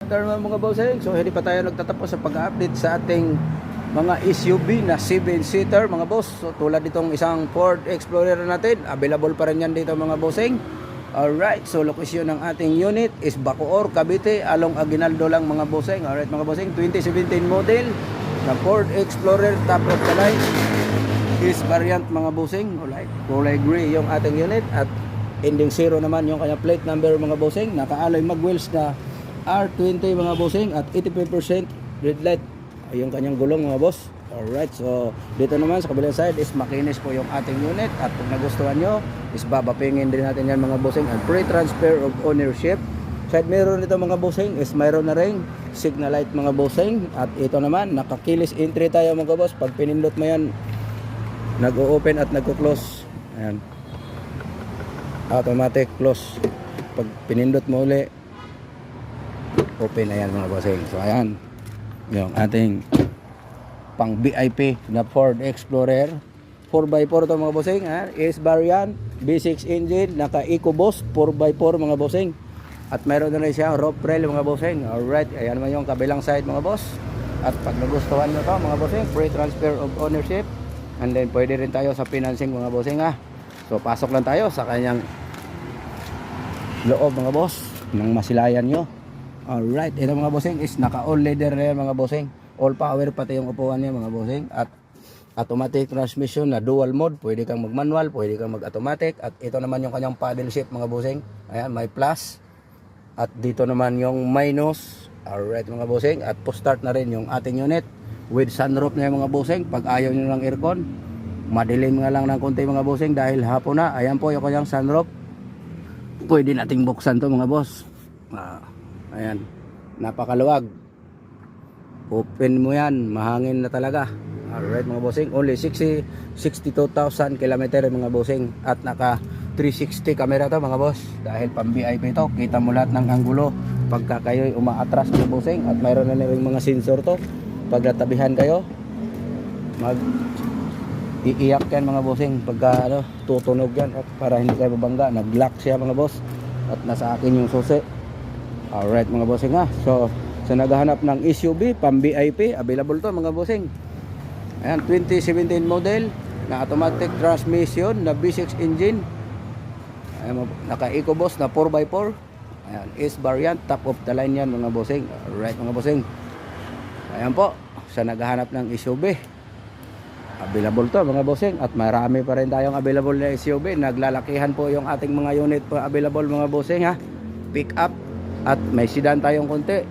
Naman mga bossing, so hindi pa tayo nagtatapos sa pag-update sa ating mga SUV na 7-seater mga boss. So tulad ditong isang Ford Explorer natin, available pa rin yan dito mga bossing. Alright, so location ng ating unit is Bacoor, Cavite, along Aguinaldo lang mga bossing. Alright mga bossing, 2017 model na Ford Explorer, top of the line is variant mga bossing. Alright, kulay gray yung ating unit at ending 0 naman yung kanya plate number mga bossing. Naka-alloy mag wheels na R20 mga bossing at 85% red light yung kanyang gulong mga boss. Alright, so dito naman sa kabilang side is makinis po yung ating unit at kung nagustuhan nyo is babapingin din natin yan mga bossing and free transfer of ownership. Side mirror nito mga bossing is mayroon na ring signal light mga bossing at ito naman nakakilis entry tayo mga boss. Pag pinindot mo yan nag-o-open at nagko-close, ayan, automatic close. Pag pinindot mo uli open, ayan mga bossing. So ayan yung ating pang VIP na Ford Explorer 4x4 to mga bossing, is variant V6 engine, naka EcoBoost 4x4 mga bossing at mayroon na rin siya roof rail mga bossing. Alright, ayan naman yung kabilang side mga boss. At pag nagustuhan nyo to mga bossing, free transfer of ownership and then pwede rin tayo sa financing mga bossing So pasok lang tayo sa kanyang loob mga boss nang masilayan nyo. Alright, ito mga bossing is naka all leather na yan mga bossing, all power pati yung upuan niya mga bossing at automatic transmission na dual mode, pwede kang mag manual, pwede kang mag automatic. At ito naman yung kanyang paddle shift mga bossing, ayan may plus at dito naman yung minus. Alright mga bossing, at push start na rin yung ating unit with sunroof na yung mga bossing. Pag ayaw nyo ng aircon, madilim nga lang ng konti mga bossing dahil hapon na, ayan po yung kanyang sunroof, pwede nating buksan to mga boss. Ayan, napakaluwag, open mo yan, mahangin na talaga. Alright mga bossing, only 62,000 km mga bossing at naka 360 camera to mga boss dahil pang VIP to. Kita mo lahat ng anggulo pagka kayo'y umaatras mga bossing at mayroon na rin mga sensor to. Pag natabihan kayo, mag iiyak yan mga bossing pagka tutunog yan at para hindi kayo babangga. Nag-lock siya mga boss at nasa akin yung susi. Alright mga bossing so sa naghahanap ng SUV pang VIP, available to mga bossing. Ayan, 2017 model na automatic transmission na V6 engine. Ayan, naka EcoBoost na 4x4. Ayan, is variant, top of the line yan mga bossing. Alright mga bossing, ayan po sa naghahanap ng SUV, available to mga bossing at marami pa rin tayong available na SUV. Naglalakihan po yung ating mga unit po available mga bossing pick up at may sedan tayong konti.